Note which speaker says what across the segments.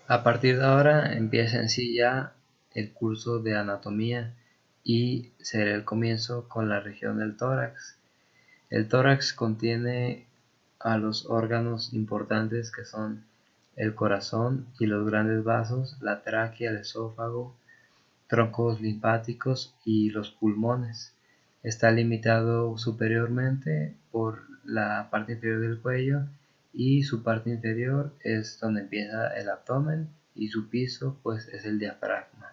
Speaker 1: A partir de ahora empieza en sí ya el curso de anatomía y será el comienzo con la región del tórax. El tórax contiene a los órganos importantes que son el corazón y los grandes vasos, la tráquea, el esófago, troncos linfáticos y los pulmones. Está limitado superiormente por la parte inferior del cuello y su parte inferior es donde empieza el abdomen y su piso pues es el diafragma.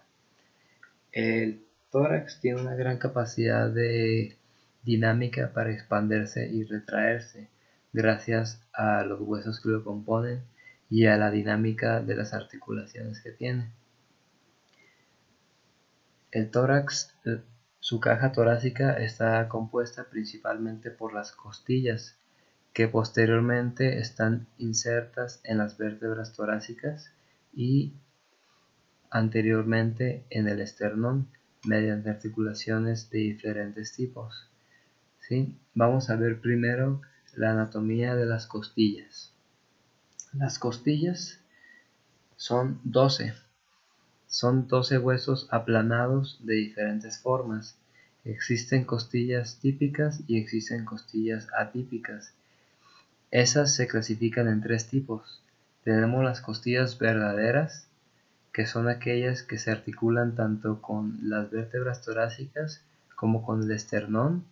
Speaker 1: El tórax tiene una gran capacidad de dinámica para expandirse y retraerse gracias a los huesos que lo componen y a la dinámica de las articulaciones que tiene. El tórax, su caja torácica está compuesta principalmente por las costillas, que posteriormente están insertas en las vértebras torácicas y anteriormente en el esternón mediante articulaciones de diferentes tipos. ¿Sí? Vamos a ver primero la anatomía de las costillas. Las costillas son 12. Son 12 huesos aplanados de diferentes formas. Existen costillas típicas y existen costillas atípicas. Esas se clasifican en 3 tipos. Tenemos las costillas verdaderas, que son aquellas que se articulan tanto con las vértebras torácicas como con el esternón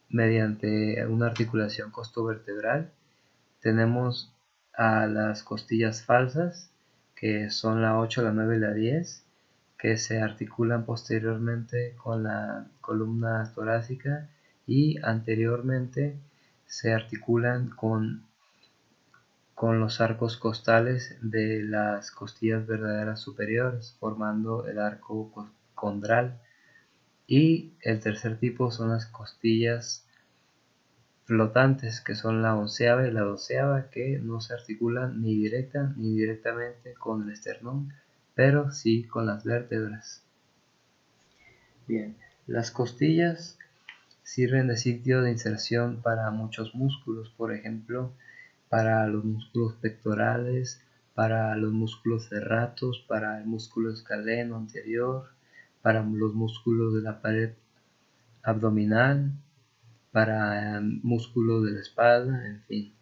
Speaker 1: mediante una articulación costovertebral. Tenemos a las costillas falsas, que son la 8, la 9 y la 10, que se articulan posteriormente con la columna torácica y anteriormente se articulan con los arcos costales de las costillas verdaderas superiores, formando el arco condral. Y el tercer tipo son las costillas flotantes, que son la 11ª y la 12ª, que no se articulan ni directa ni indirectamente con el esternón, pero sí con las vértebras. Bien, las costillas sirven de sitio de inserción para muchos músculos, por ejemplo, para los músculos pectorales, para los músculos serratos, para el músculo escaleno anterior, para los músculos de la pared abdominal, para músculos de la espalda, en fin.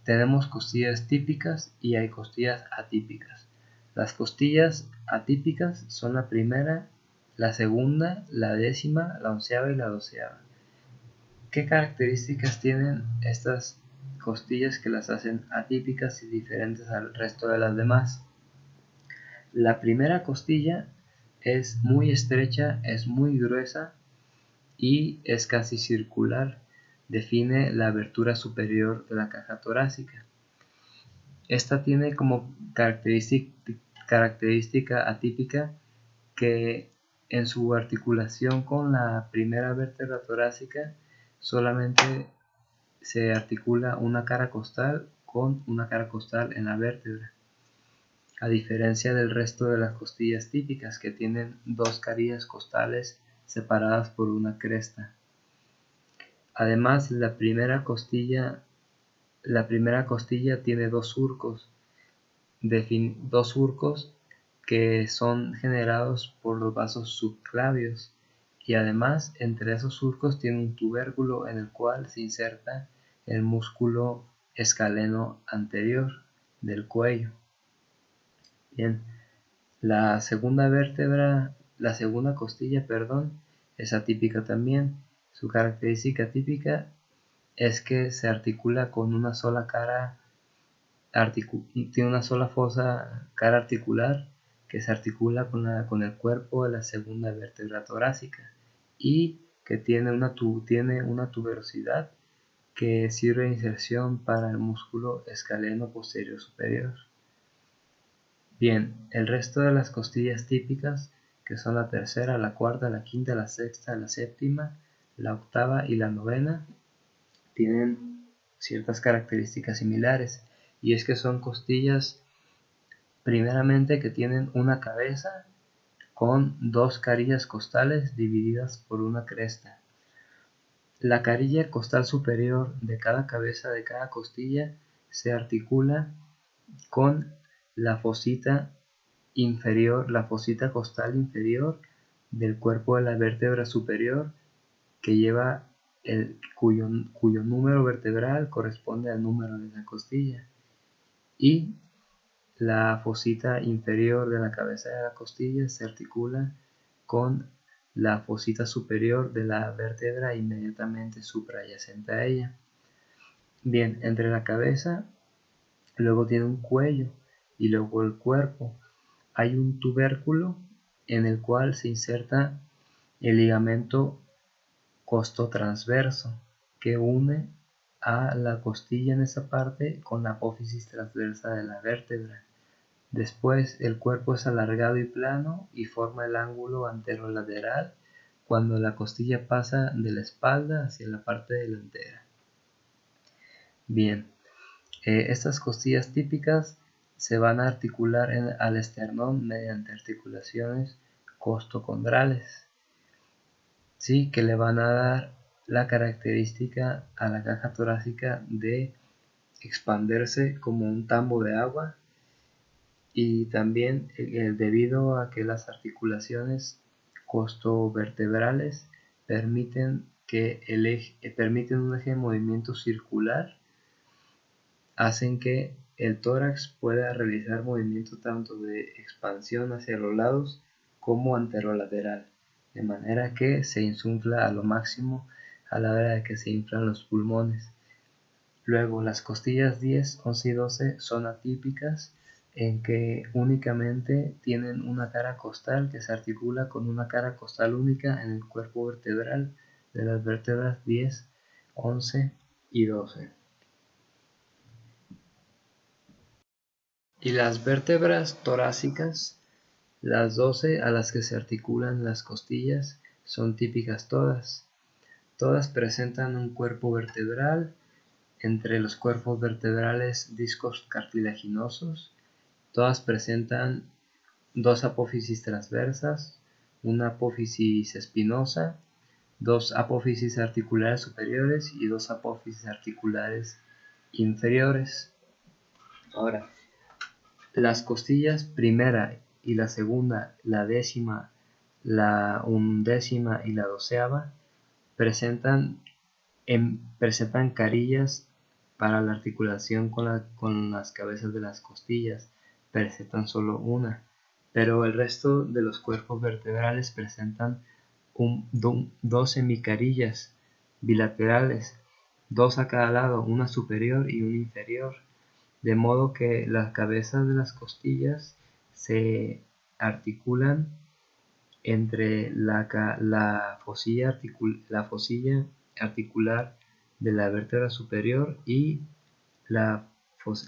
Speaker 1: Tenemos costillas típicas y hay costillas atípicas. Las costillas atípicas son la primera, la segunda, la 10ª, la 11ª y la 12ª. ¿Qué características tienen estas costillas que las hacen atípicas y diferentes al resto de las demás? La primera costilla es muy estrecha, es muy gruesa y es casi circular. Define la abertura superior de la caja torácica. Esta tiene como característica atípica que en su articulación con la primera vértebra torácica solamente se articula una cara costal con una cara costal en la vértebra, a diferencia del resto de las costillas típicas que tienen 2 carillas costales separadas por una cresta. Además, la primera costilla tiene 2 surcos, que son generados por los vasos subclavios, y además entre esos surcos tiene un tubérculo en el cual se inserta el músculo escaleno anterior del cuello. Bien, la segunda costilla, es atípica también. Su característica típica es que se articula con una sola cara, tiene una sola fosa cara articular que se articula con el cuerpo de la segunda vértebra torácica y que tiene una tuberosidad que sirve de inserción para el músculo escaleno posterior superior. Bien, el resto de las costillas típicas, que son la tercera, la cuarta, la quinta, la sexta, la séptima, la octava y la novena, tienen ciertas características similares, y es que son costillas primeramente que tienen una cabeza con 2 carillas costales divididas por una cresta. La carilla costal superior de cada cabeza de cada costilla se articula con la fosita inferior, la fosita costal inferior del cuerpo de la vértebra superior, que lleva cuyo número vertebral corresponde al número de la costilla, y la fosita inferior de la cabeza de la costilla se articula con la fosita superior de la vértebra inmediatamente suprayacente a ella. Bien, entre la cabeza, luego tiene un cuello y luego el cuerpo. Hay un tubérculo en el cual se inserta el ligamento costotransverso, que une a la costilla en esa parte con la apófisis transversa de la vértebra. Después el cuerpo es alargado y plano y forma el ángulo anterolateral cuando la costilla pasa de la espalda hacia la parte delantera. Bien, estas costillas típicas se van a articular al esternón mediante articulaciones costocondrales, ¿sí? Que le van a dar la característica a la caja torácica de expandirse como un tambo de agua, y también debido a que las articulaciones costovertebrales permiten un eje de movimiento circular, hacen que el tórax pueda realizar movimiento tanto de expansión hacia los lados como anterolateral, de manera que se insufla a lo máximo a la hora de que se inflan los pulmones. Luego, las costillas 10, 11 y 12 son atípicas en que únicamente tienen una cara costal que se articula con una cara costal única en el cuerpo vertebral de las vértebras 10, 11 y 12. Y las vértebras torácicas, las 12 a las que se articulan las costillas, son típicas todas. Todas presentan un cuerpo vertebral, entre los cuerpos vertebrales discos cartilaginosos. Todas presentan dos apófisis transversas, una apófisis espinosa, dos apófisis articulares superiores y dos apófisis articulares inferiores. Ahora, las costillas primera y la segunda, la décima, la undécima y la doceava presentan carillas para la articulación con las cabezas de las costillas, presentan solo una, pero el resto de los cuerpos vertebrales presentan dos semicarillas bilaterales, dos a cada lado, una superior y una inferior, de modo que las cabezas de las costillas se articulan entre la fosilla articular de la vértebra superior y la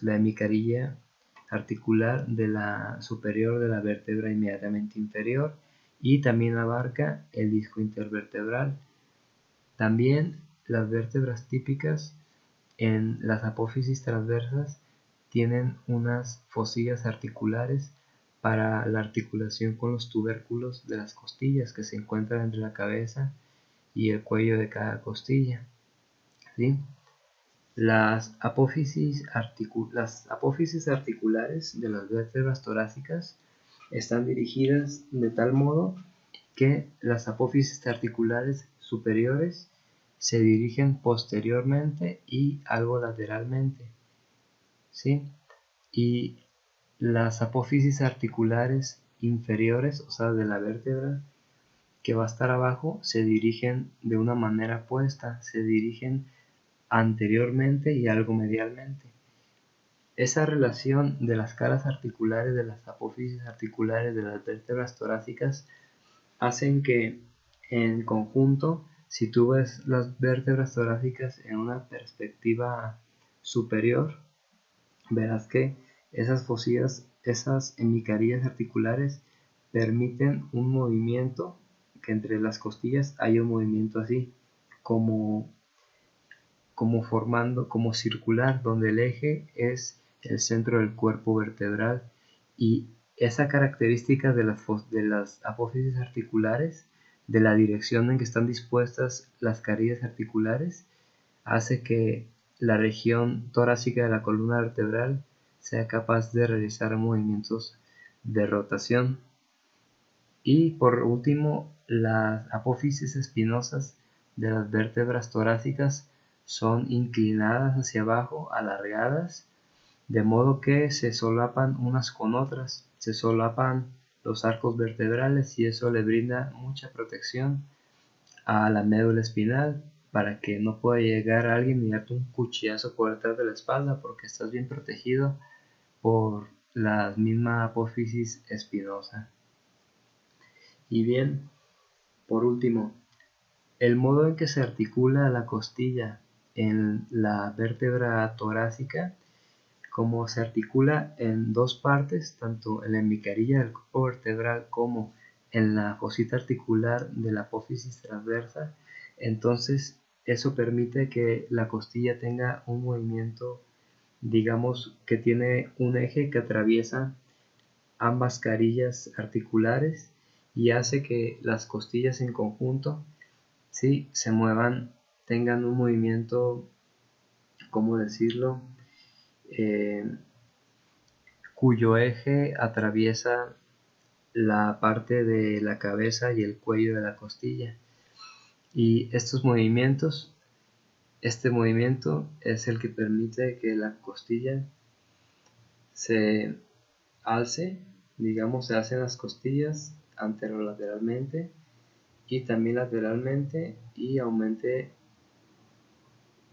Speaker 1: hemicarilla articular de la superior de la vértebra inmediatamente inferior, y también abarca el disco intervertebral. También las vértebras típicas en las apófisis transversas tienen unas fosillas articulares para la articulación con los tubérculos de las costillas que se encuentran entre la cabeza y el cuello de cada costilla, ¿sí? Las apófisis articulares de las vértebras torácicas están dirigidas de tal modo que las apófisis articulares superiores se dirigen posteriormente y algo lateralmente, ¿sí? Y las apófisis articulares inferiores, o sea, de la vértebra que va a estar abajo, se dirigen de una manera opuesta, se dirigen anteriormente y algo medialmente. Esa relación de las caras articulares de las apófisis articulares de las vértebras torácicas hacen que, en conjunto, si tú ves las vértebras torácicas en una perspectiva superior, verás que esas fosillas, esas hemicarillas articulares permiten un movimiento, que entre las costillas hay un movimiento así, como circular, donde el eje es el centro del cuerpo vertebral, y esa característica de las apófisis articulares, de la dirección en que están dispuestas las carillas articulares, hace que la región torácica de la columna vertebral sea capaz de realizar movimientos de rotación. Y por último, las apófisis espinosas de las vértebras torácicas son inclinadas hacia abajo, alargadas, de modo que se solapan unas con otras, se solapan los arcos vertebrales y eso le brinda mucha protección a la médula espinal para que no pueda llegar alguien y darte un cuchillazo por detrás de la espalda, porque estás bien protegido por la misma apófisis espinosa. Y bien, por último, el modo en que se articula la costilla en la vértebra torácica, como se articula en dos partes, tanto en la hemicarilla del cuerpo vertebral como en la fosita articular de la apófisis transversa, entonces eso permite que la costilla tenga un movimiento, digamos, que tiene un eje que atraviesa ambas carillas articulares y hace que las costillas en conjunto, ¿sí?, se muevan, tengan un movimiento, ¿cómo decirlo?, cuyo eje atraviesa la parte de la cabeza y el cuello de la costilla. Y estos movimientos, este movimiento es el que permite que la costilla se alce, digamos, se alcen las costillas anterolateralmente y también lateralmente y aumente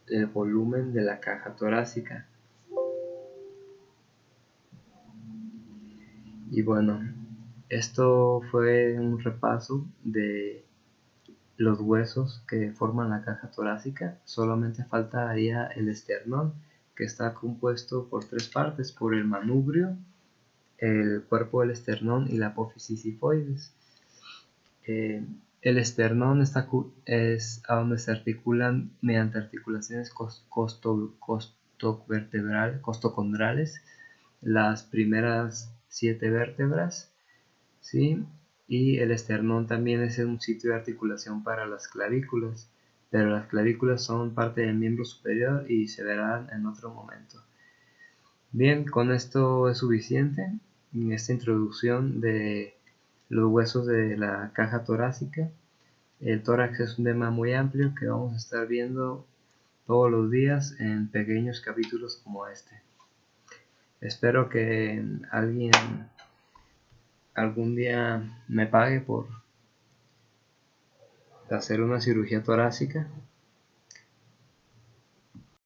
Speaker 1: el volumen de la caja torácica. Y bueno, esto fue un repaso de los huesos que forman la caja torácica. Solamente faltaría el esternón, que está compuesto por tres partes, por el manubrio, el cuerpo del esternón y la apófisis sifoides. El esternón es a donde se articulan mediante articulaciones costocondrales las primeras 7 vértebras, ¿sí? Y el esternón también es un sitio de articulación para las clavículas, pero las clavículas son parte del miembro superior y se verán en otro momento. Bien, con esto es suficiente en esta introducción de los huesos de la caja torácica. El tórax es un tema muy amplio que vamos a estar viendo todos los días en pequeños capítulos como este. Espero que alguien algún día me pague por hacer una cirugía torácica.